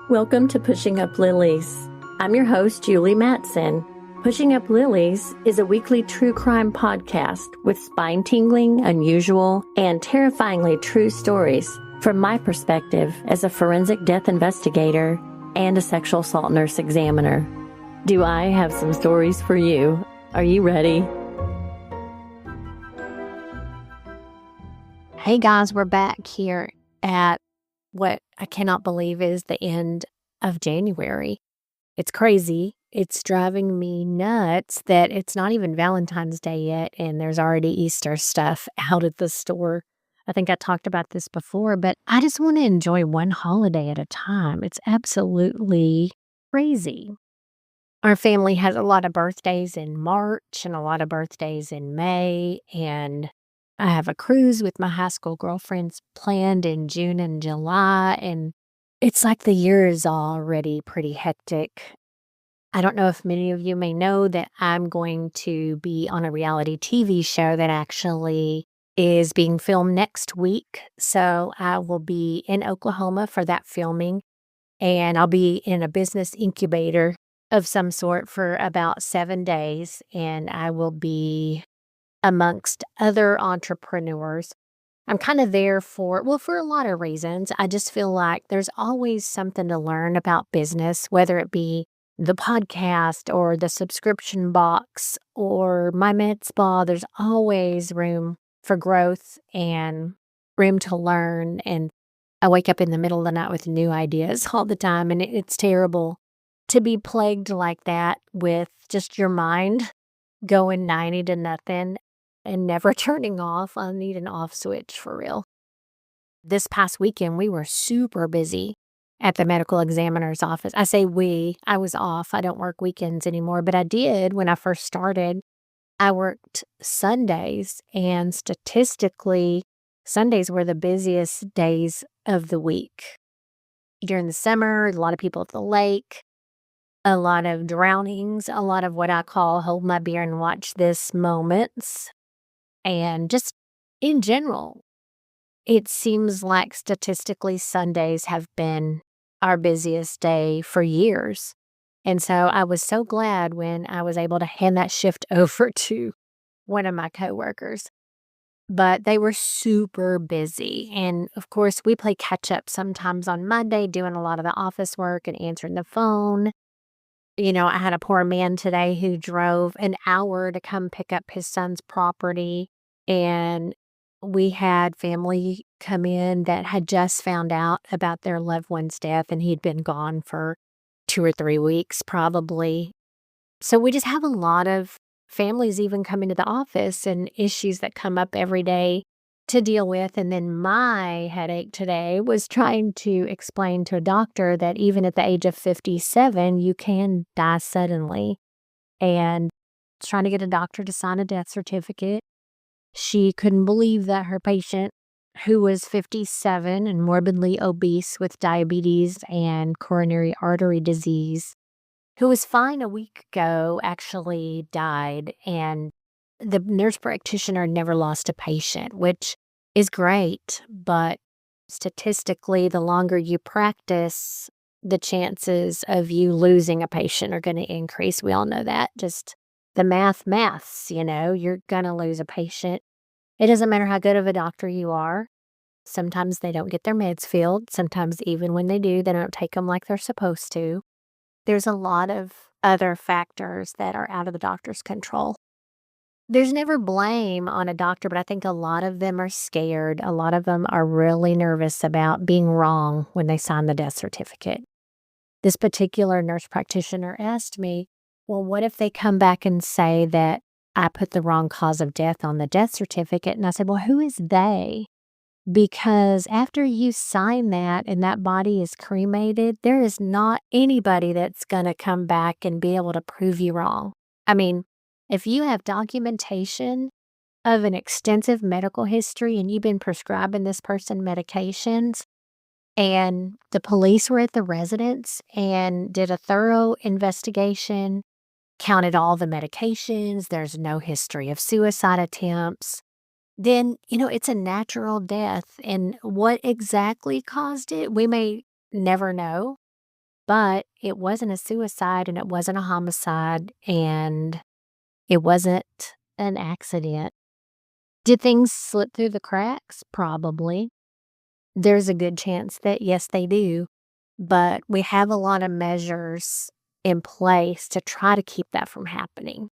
Welcome to Pushing Up Lilies. I'm your host, Julie Mattson. Pushing Up Lilies is a weekly true crime podcast with spine-tingling, unusual, and terrifyingly true stories from my perspective as a forensic death investigator and a sexual assault nurse examiner. Do I have some stories for you? Are you ready? Hey guys, we're back here at what I cannot believe is the end of January. It's crazy. It's driving me nuts that it's not even Valentine's Day yet and there's already Easter stuff out at the store. I think I talked about this before, but I just want to enjoy one holiday at a time. It's absolutely crazy. Our family has a lot of birthdays in March and a lot of birthdays in May, and I have a cruise with my high school girlfriends planned in June and July, and it's like the year is already pretty hectic. I don't know if many of you may know that I'm going to be on a reality TV show that actually is being filmed next week. So I will be in Oklahoma for that filming, and I'll be in a business incubator of some sort for about 7 days, and I will be amongst other entrepreneurs. I'm kind of there for a lot of reasons. I just feel like there's always something to learn about business, whether it be the podcast or the subscription box or my med spa. There's always room for growth and room to learn. And I wake up in the middle of the night with new ideas all the time. And it's terrible to be plagued like that with just your mind going 90 to nothing and never turning off. I need an off switch for real. This past weekend, we were super busy at the medical examiner's office. I say we, I was off. I don't work weekends anymore, but I did when I first started. I worked Sundays, and statistically, Sundays were the busiest days of the week. During the summer, a lot of people at the lake, a lot of drownings, a lot of what I call hold my beer and watch this moments. And just in general, it seems like statistically Sundays have been our busiest day for years. And so I was so glad when I was able to hand that shift over to one of my coworkers. But they were super busy. And of course, we play catch up sometimes on Monday, doing a lot of the office work and answering the phone. You know, I had a poor man today who drove an hour to come pick up his son's property. And we had family come in that had just found out about their loved one's death, and he'd been gone for 2 or 3 weeks probably. So we just have a lot of families even coming to the office and issues that come up every day to deal with. And then my headache today was trying to explain to a doctor that even at the age of 57, you can die suddenly. And trying to get a doctor to sign a death certificate. She couldn't believe that her patient, who was 57 and morbidly obese with diabetes and coronary artery disease, who was fine a week ago, actually died. And the nurse practitioner never lost a patient, which is great. But statistically, the longer you practice, the chances of you losing a patient are going to increase. We all know that. Just the maths, you're going to lose a patient. It doesn't matter how good of a doctor you are. Sometimes they don't get their meds filled. Sometimes even when they do, they don't take them like they're supposed to. There's a lot of other factors that are out of the doctor's control. There's never blame on a doctor, but I think a lot of them are scared. A lot of them are really nervous about being wrong when they sign the death certificate. This particular nurse practitioner asked me, well, what if they come back and say that I put the wrong cause of death on the death certificate? And I said, well, who is they? Because after you sign that and that body is cremated, there is not anybody that's going to come back and be able to prove you wrong. I mean, if you have documentation of an extensive medical history and you've been prescribing this person medications, and the police were at the residence and did a thorough investigation, counted all the medications, there's no history of suicide attempts, then, it's a natural death. And what exactly caused it, we may never know. but it wasn't a suicide and it wasn't a homicide and it wasn't an accident. Did things slip through the cracks? Probably. There's a good chance that, yes, they do, but we have a lot of measures in place to try to keep that from happening.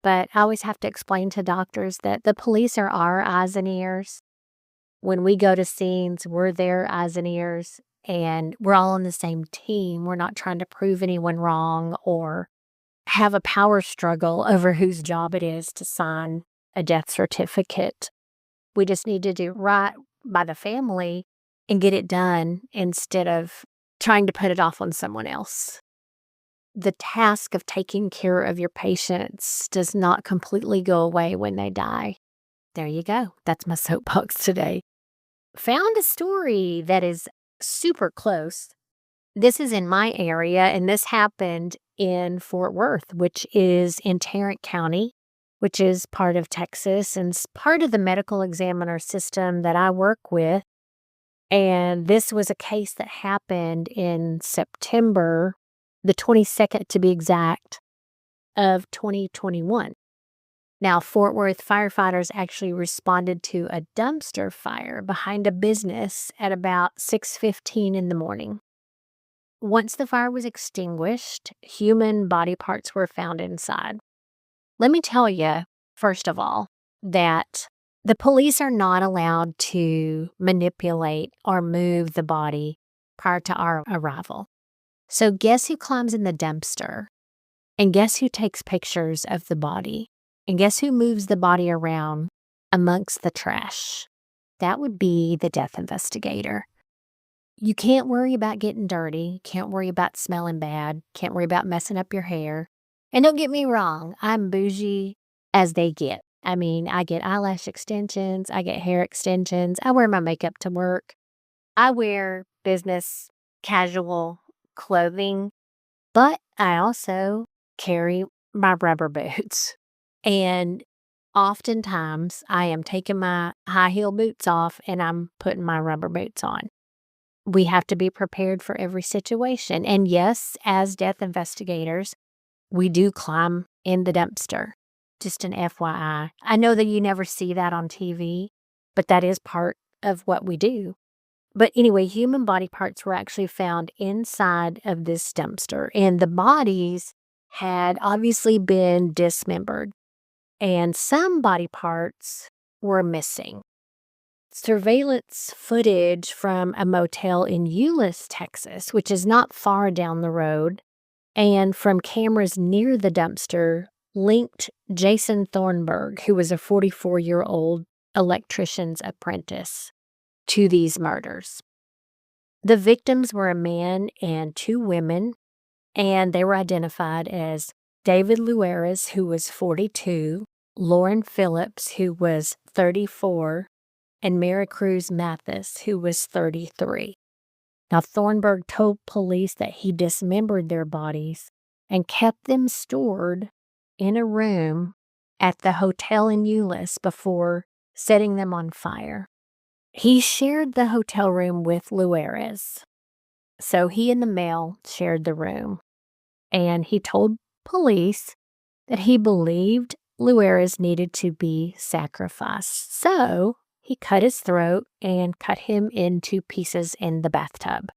But I always have to explain to doctors that the police are our eyes and ears. When we go to scenes, we're their eyes and ears, and we're all on the same team. We're not trying to prove anyone wrong or have a power struggle over whose job it is to sign a death certificate. We just need to do right by the family and get it done instead of trying to put it off on someone else. The task of taking care of your patients does not completely go away when they die. There you go. That's my soapbox today. Found a story that is super close. This is in my area, and this happened in Fort Worth, which is in Tarrant County, which is part of Texas and part of the medical examiner system that I work with. And this was a case that happened in September, the 22nd to be exact, of 2021. Now, Fort Worth firefighters actually responded to a dumpster fire behind a business at about 6:15 in the morning. Once the fire was extinguished, human body parts were found inside. Let me tell you, first of all, that the police are not allowed to manipulate or move the body prior to our arrival. So guess who climbs in the dumpster? And guess who takes pictures of the body? And guess who moves the body around amongst the trash? That would be the death investigator. You can't worry about getting dirty, can't worry about smelling bad, can't worry about messing up your hair. And don't get me wrong, I'm bougie as they get. I mean, I get eyelash extensions, I get hair extensions, I wear my makeup to work. I wear business casual clothing, but I also carry my rubber boots. And oftentimes I am taking my high heel boots off and I'm putting my rubber boots on. We have to be prepared for every situation. And yes, as death investigators, we do climb in the dumpster. Just an FYI. I know that you never see that on TV, but that is part of what we do. But anyway, human body parts were actually found inside of this dumpster, and the bodies had obviously been dismembered, and some body parts were missing. Surveillance footage from a motel in Euless, Texas, which is not far down the road, and from cameras near the dumpster linked Jason Thornburg, who was a 44-year-old electrician's apprentice, to these murders. The victims were a man and two women, and they were identified as David Luares, who was 42, Lauren Phillips, who was 34, and Maricruz Mathis, who was 33. Now, Thornburg told police that he dismembered their bodies and kept them stored in a room at the hotel in Euless before setting them on fire. He shared the hotel room with Luares. So he and the male shared the room. And he told police that he believed Luares needed to be sacrificed. So he cut his throat and cut him into pieces in the bathtub.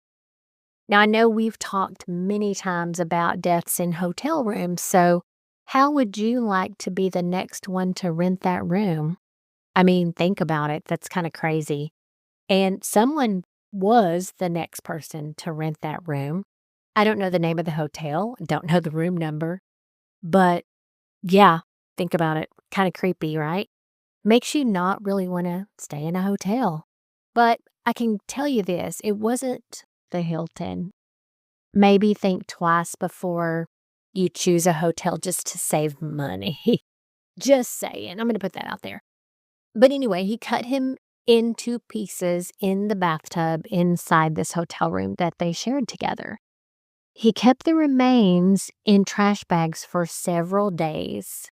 Now, I know we've talked many times about deaths in hotel rooms, so how would you like to be the next one to rent that room? I mean, think about it. That's kind of crazy. And someone was the next person to rent that room. I don't know the name of the hotel. I don't know the room number. But yeah, think about it. Kind of creepy, right? Makes you not really want to stay in a hotel. But I can tell you this, it wasn't the Hilton. Maybe think twice before you choose a hotel just to save money. Just saying. I'm going to put that out there. But anyway, he cut him into pieces in the bathtub inside this hotel room that they shared together. He kept the remains in trash bags for several days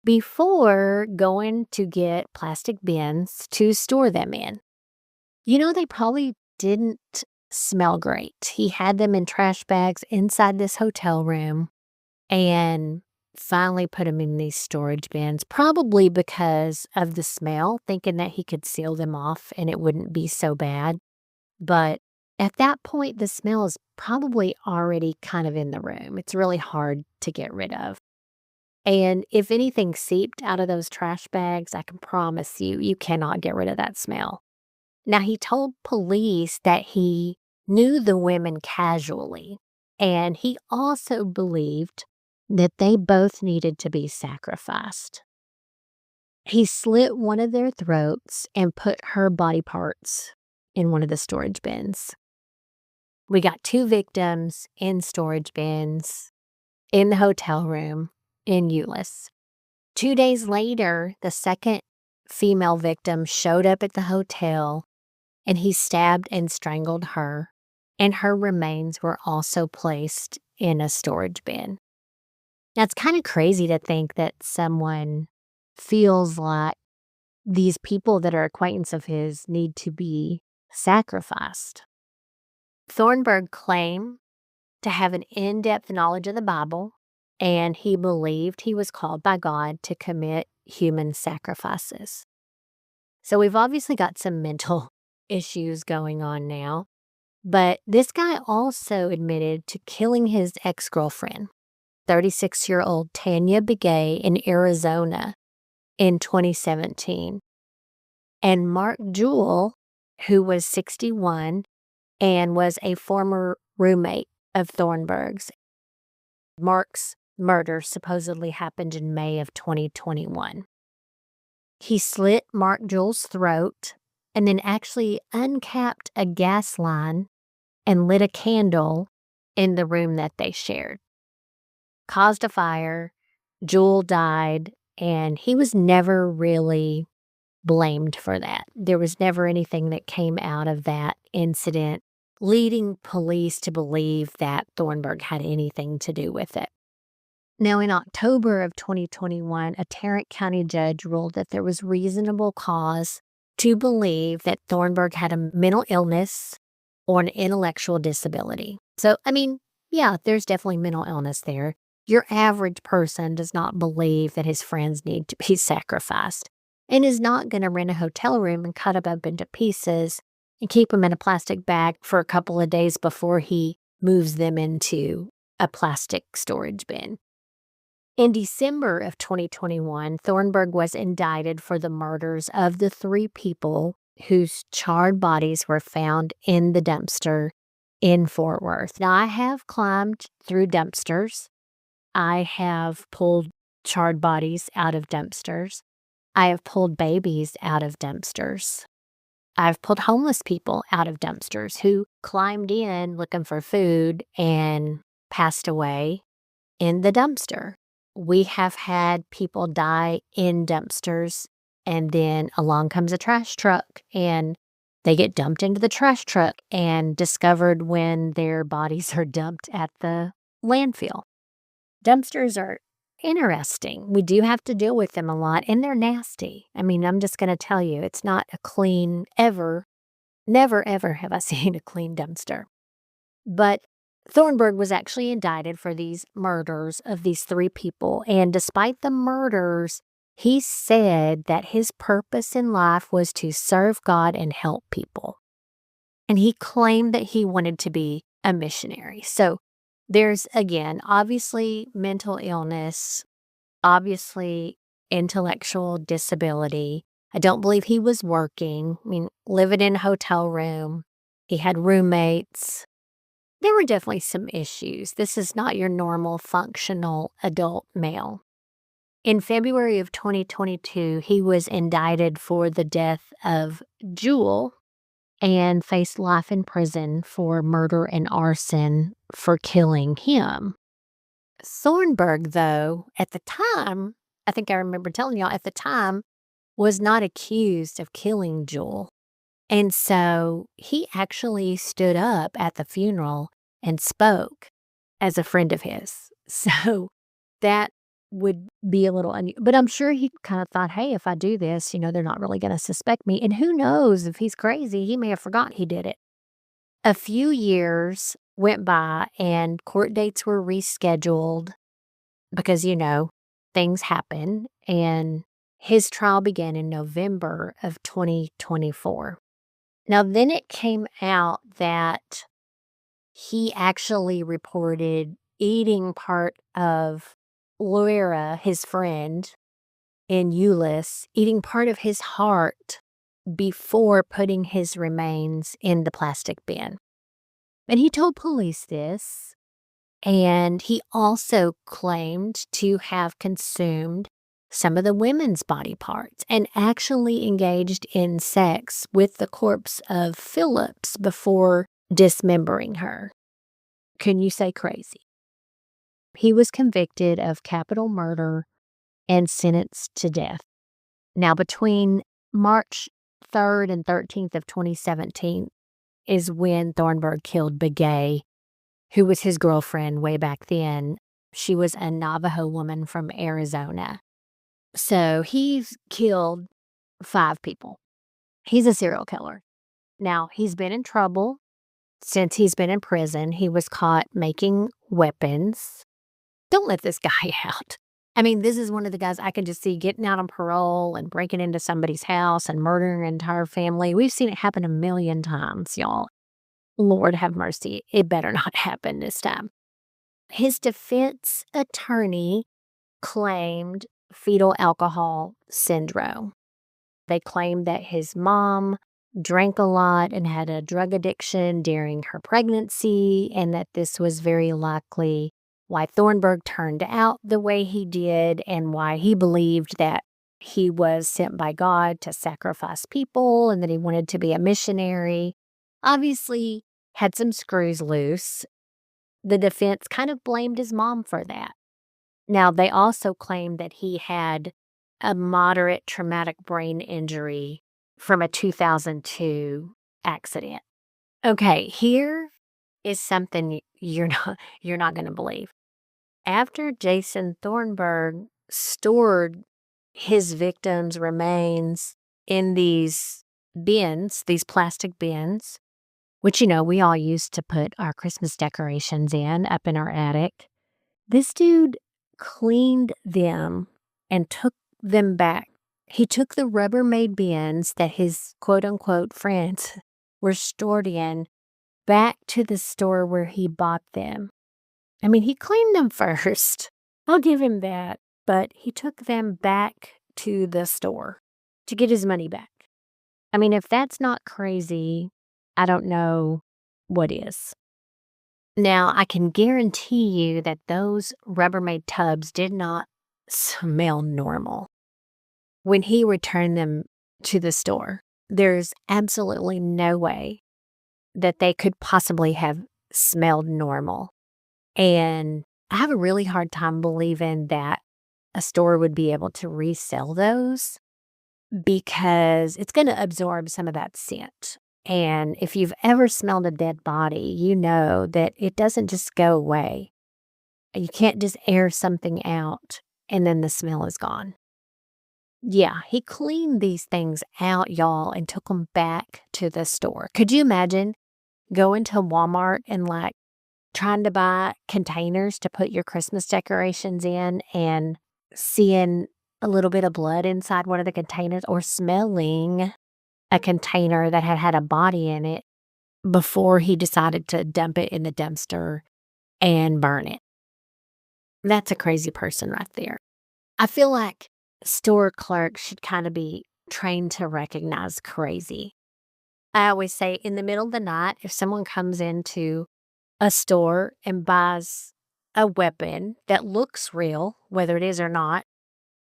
before going to get plastic bins to store them in. You know, they probably didn't smell great. He had them in trash bags inside this hotel room and finally put them in these storage bins, probably because of the smell, thinking that he could seal them off and it wouldn't be so bad. But at that point, the smell is probably already kind of in the room. It's really hard to get rid of. And if anything seeped out of those trash bags, I can promise you, you cannot get rid of that smell. Now, he told police that he knew the women casually, and he also believed that they both needed to be sacrificed. He slit one of their throats and put her body parts in one of the storage bins. We got 2 victims in storage bins in the hotel room in Euless. 2 days later, the second female victim showed up at the hotel, and he stabbed and strangled her, and her remains were also placed in a storage bin. Now, it's kind of crazy to think that someone feels like these people that are acquaintance of his need to be sacrificed. Thornburg claimed to have an in-depth knowledge of the Bible, and he believed he was called by God to commit human sacrifices. So we've obviously got some mental issues going on now, but this guy also admitted to killing his ex-girlfriend, 36-year-old Tanya Begay, in Arizona in 2017. And Mark Jewell, who was 61 and was a former roommate of Thornburg's. Mark's murder supposedly happened in May of 2021. He slit Mark Jewell's throat and then actually uncapped a gas line and lit a candle in the room that they shared. Caused a fire, Jewell died, and he was never really blamed for that. There was never anything that came out of that incident leading police to believe that Thornburg had anything to do with it. Now, in October of 2021, a Tarrant County judge ruled that there was reasonable cause to believe that Thornburg had a mental illness or an intellectual disability. So, yeah, there's definitely mental illness there. Your average person does not believe that his friends need to be sacrificed and is not going to rent a hotel room and cut them up into pieces and keep them in a plastic bag for a couple of days before he moves them into a plastic storage bin. In December of 2021, Thornburg was indicted for the murders of the 3 people whose charred bodies were found in the dumpster in Fort Worth. Now, I have climbed through dumpsters. I have pulled charred bodies out of dumpsters. I have pulled babies out of dumpsters. I've pulled homeless people out of dumpsters who climbed in looking for food and passed away in the dumpster. We have had people die in dumpsters, and then along comes a trash truck, and they get dumped into the trash truck and discovered when their bodies are dumped at the landfill. Dumpsters are interesting. We do have to deal with them a lot, and they're nasty. I'm just going to tell you, it's not a clean ever. Never, ever have I seen a clean dumpster. But Thornburg was actually indicted for these murders of these 3 people, and despite the murders, he said that his purpose in life was to serve God and help people. And he claimed that he wanted to be a missionary. So there's, again, obviously mental illness, obviously intellectual disability. I don't believe he was working. Living in a hotel room. He had roommates. There were definitely some issues. This is not your normal functional adult male. In February of 2022, he was indicted for the death of Jewell and faced life in prison for murder and arson for killing him. Thornburg, though, at the time, I think I remember telling y'all, at the time, was not accused of killing Jewell. And so he actually stood up at the funeral and spoke as a friend of his. So that would be a little unusual. But I'm sure he kind of thought, hey, if I do this, they're not really going to suspect me. And who knows, if he's crazy, he may have forgotten he did it. A few years went by and court dates were rescheduled because, things happen. And his trial began in November of 2024. Now, then it came out that he actually reported eating part of Loera, his friend in Euless, eating part of his heart before putting his remains in the plastic bin. And he told police this, and he also claimed to have consumed some of the women's body parts and actually engaged in sex with the corpse of Phillips before dismembering her. Can you say crazy? He was convicted of capital murder and sentenced to death. Now, between March 3rd and 13th of 2017 is when Thornburg killed Begay, who was his girlfriend way back then. She was a Navajo woman from Arizona. So he's killed 5 people. He's a serial killer. Now, he's been in trouble since he's been in prison. He was caught making weapons. Don't let this guy out. I mean, this is one of the guys I can just see getting out on parole and breaking into somebody's house and murdering an entire family. We've seen it happen a million times, y'all. Lord have mercy. It better not happen this time. His defense attorney claimed fetal alcohol syndrome. They claimed that his mom drank a lot and had a drug addiction during her pregnancy, and that this was very likely why Thornburg turned out the way he did and why he believed that he was sent by God to sacrifice people and that he wanted to be a missionary. Obviously, had some screws loose. The defense kind of blamed his mom for that. Now, they also claimed that he had a moderate traumatic brain injury from a 2002 accident. Okay, here is something you're not going to believe. After Jason Thornburg stored his victims' remains in these bins, these plastic bins, which, we all used to put our Christmas decorations in up in our attic, this dude cleaned them and took them back. He took the Rubbermaid bins that his quote-unquote friends were stored in back to the store where he bought them. I mean, he cleaned them first. I'll give him that. But he took them back to the store to get his money back. I mean, if that's not crazy, I don't know what is. Now, I can guarantee you that those Rubbermaid tubs did not smell normal when he returned them to the store. There's absolutely no way that they could possibly have smelled normal. And I have a really hard time believing that a store would be able to resell those because it's going to absorb some of that scent. And if you've ever smelled a dead body, you know that it doesn't just go away. You can't just air something out and then the smell is gone. Yeah, he cleaned these things out, y'all, and took them back to the store. Could you imagine going to Walmart and trying to buy containers to put your Christmas decorations in and seeing a little bit of blood inside one of the containers, or smelling a container that had a body in it before he decided to dump it in the dumpster and burn it? That's a crazy person right there. I feel like store clerks should kind of be trained to recognize crazy. I always say in the middle of the night, if someone comes into a store and buys a weapon that looks real, whether it is or not,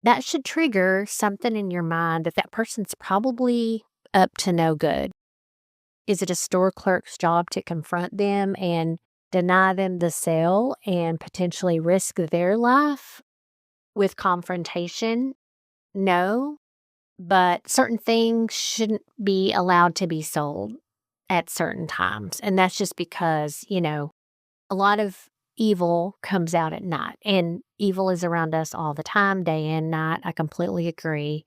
that should trigger something in your mind that person's probably up to no good. Is it a store clerk's job to confront them and deny them the sale and potentially risk their life with confrontation? No, but certain things shouldn't be allowed to be sold at certain times. And that's just because, a lot of evil comes out at night, and evil is around us all the time, day and night. I completely agree.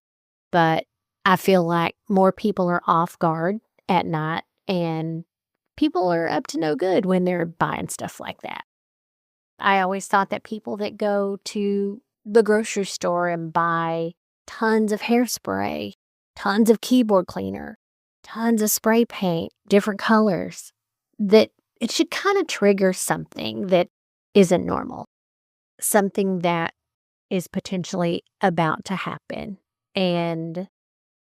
But I feel like more people are off guard at night, and people are up to no good when they're buying stuff like that. I always thought that people that go to the grocery store and buy tons of hairspray, tons of keyboard cleaner, tons of spray paint, different colors, that it should kind of trigger something that isn't normal, something that is potentially about to happen. And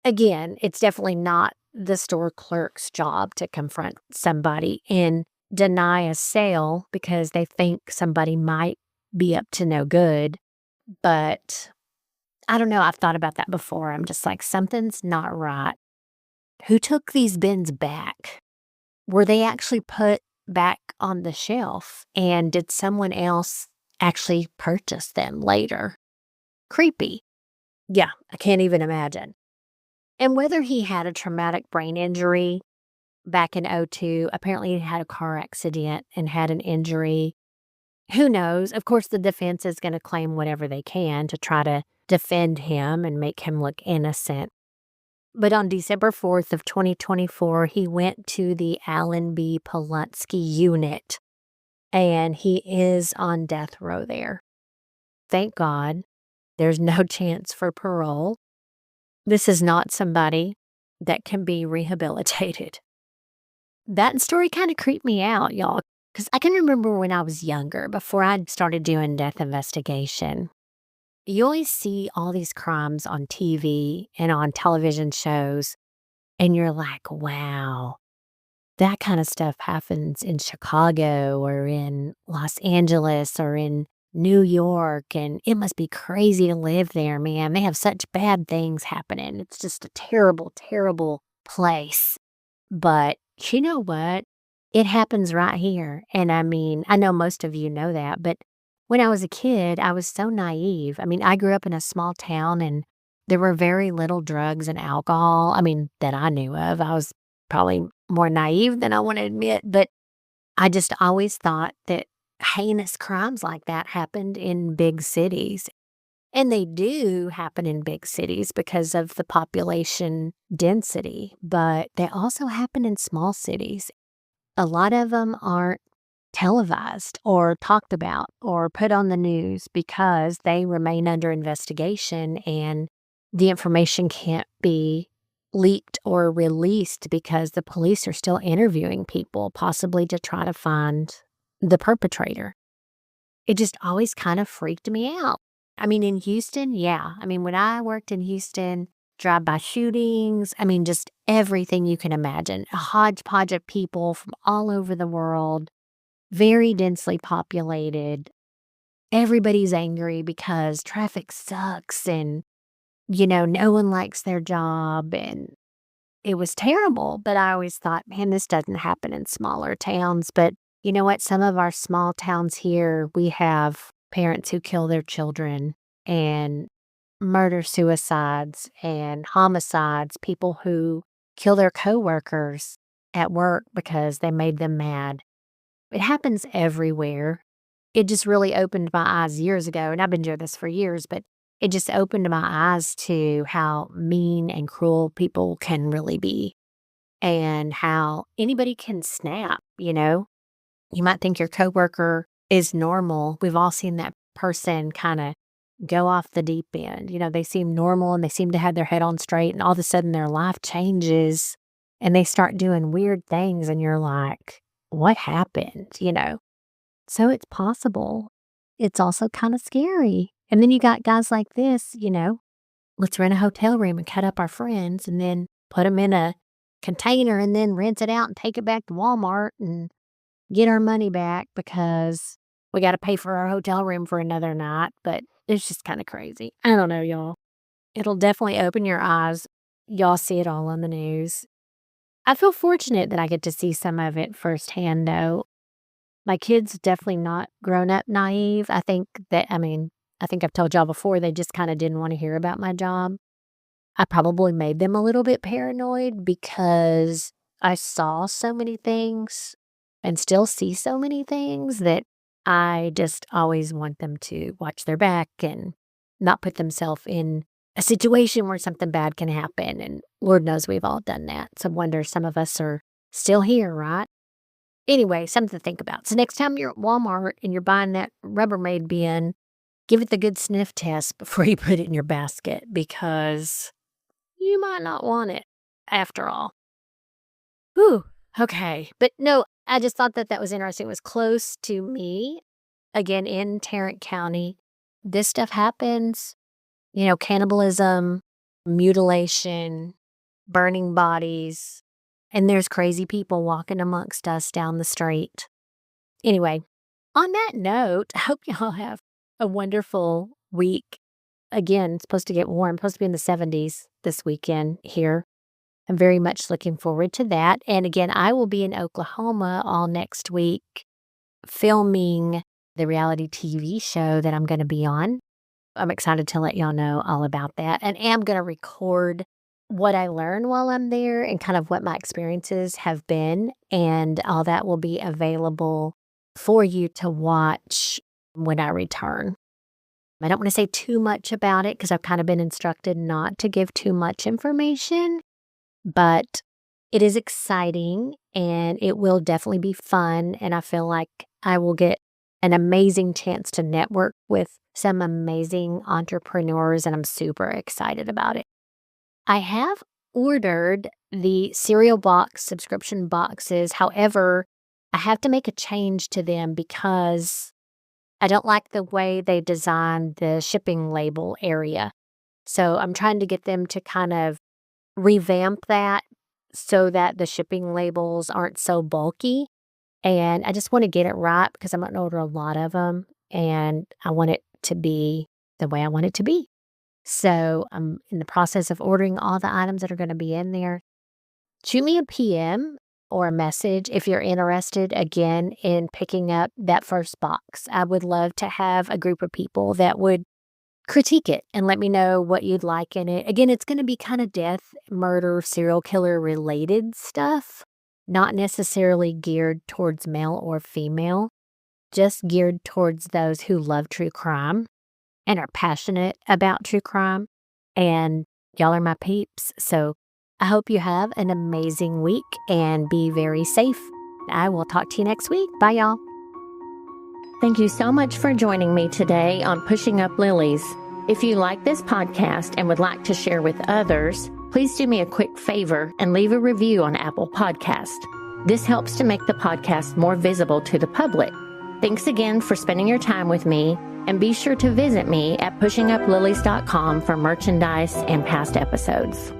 again, it's definitely not the store clerk's job to confront somebody and deny a sale because they think somebody might be up to no good. But I don't know. I've thought about that before. I'm just like, something's not right. Who took these bins back? Were they actually put back on the shelf? And did someone else actually purchase them later? Creepy. Yeah, I can't even imagine. And whether he had a traumatic brain injury back in '02, apparently he had a car accident and had an injury. Who knows? Of course, the defense is going to claim whatever they can to try to defend him and make him look innocent. But on December 4th of 2024, he went to the Allen B. Polutsky unit, and he is on death row there. Thank God. There's no chance for parole. This is not somebody that can be rehabilitated. That story kind of creeped me out, y'all, because I can remember when I was younger, before I started doing death investigation, you always see all these crimes on TV and on television shows, and you're like, wow, that kind of stuff happens in Chicago or in Los Angeles or in New York, and it must be crazy to live there, man. They have such bad things happening. It's just a terrible, terrible place. But you know what? It happens right here. And I mean, I know most of you know that, but when I was a kid, I was so naive. I mean, I grew up in a small town and there were very little drugs and alcohol. I mean, that I knew of. I was probably more naive than I want to admit, but I just always thought that heinous crimes like that happened in big cities. And they do happen in big cities because of the population density, but they also happen in small cities. A lot of them aren't televised or talked about or put on the news because they remain under investigation and the information can't be leaked or released because the police are still interviewing people, possibly to try to find the perpetrator. It just always kind of freaked me out. I mean, in Houston, yeah. I mean, when I worked in Houston, drive-by shootings, I mean, just everything you can imagine. A hodgepodge of people from all over the world, very densely populated. Everybody's angry because traffic sucks and, no one likes their job. And it was terrible. But I always thought, man, this doesn't happen in smaller towns. But you know what? Some of our small towns here, we have parents who kill their children and murder suicides and homicides, people who kill their coworkers at work because they made them mad. It happens everywhere. It just really opened my eyes years ago, and I've been doing this for years, but it just opened my eyes to how mean and cruel people can really be and how anybody can snap, You might think your coworker is normal. We've all seen that person kind of go off the deep end. They seem normal and they seem to have their head on straight, and all of a sudden their life changes and they start doing weird things, and you're like, what happened? So it's possible. It's also kind of scary. And then you got guys like this, let's rent a hotel room and cut up our friends and then put them in a container and then rent it out and take it back to Walmart and get our money back because we got to pay for our hotel room for another night. But it's just kind of crazy. I don't know, y'all. It'll definitely open your eyes. Y'all see it all on the news. I feel fortunate that I get to see some of it firsthand, though. My kids definitely not grown up naive. I think I've told y'all before, they just kind of didn't want to hear about my job. I probably made them a little bit paranoid because I saw so many things and still see so many things that I just always want them to watch their back and not put themselves in a situation where something bad can happen. And Lord knows we've all done that. So I wonder, some of us are still here, right? Anyway, something to think about. So next time you're at Walmart and you're buying that Rubbermaid bin, give it the good sniff test before you put it in your basket, because you might not want it after all. Whew. Okay. But no, I just thought that was interesting. It was close to me. Again, in Tarrant County, this stuff happens. Cannibalism, mutilation, burning bodies, and there's crazy people walking amongst us down the street. Anyway, on that note, I hope y'all have a wonderful week. Again, it's supposed to get warm, supposed to be in the 70s this weekend here. I'm very much looking forward to that. And again, I will be in Oklahoma all next week filming the reality TV show that I'm going to be on. I'm excited to let y'all know all about that, and am going to record what I learn while I'm there and kind of what my experiences have been, and all that will be available for you to watch when I return. I don't want to say too much about it because I've kind of been instructed not to give too much information, but it is exciting and it will definitely be fun, and I feel like I will get an amazing chance to network with some amazing entrepreneurs, and I'm super excited about it. I have ordered the cereal box subscription boxes. However, I have to make a change to them because I don't like the way they designed the shipping label area. So I'm trying to get them to kind of revamp that so that the shipping labels aren't so bulky. And I just want to get it right because I'm going to order a lot of them, and I want it to be the way I want it to be. So I'm in the process of ordering all the items that are going to be in there. Shoot me a PM or a message if you're interested, again, in picking up that first box. I would love to have a group of people that would critique it and let me know what you'd like in it. Again, it's going to be kind of death, murder, serial killer related stuff, not necessarily geared towards male or female, just geared towards those who love true crime and are passionate about true crime. And y'all are my peeps. So I hope you have an amazing week and be very safe. I will talk to you next week. Bye, y'all. Thank you so much for joining me today on Pushing Up Lilies. If you like this podcast and would like to share with others, please do me a quick favor and leave a review on Apple Podcast. This helps to make the podcast more visible to the public. Thanks again for spending your time with me, and be sure to visit me at pushinguplilies.com for merchandise and past episodes.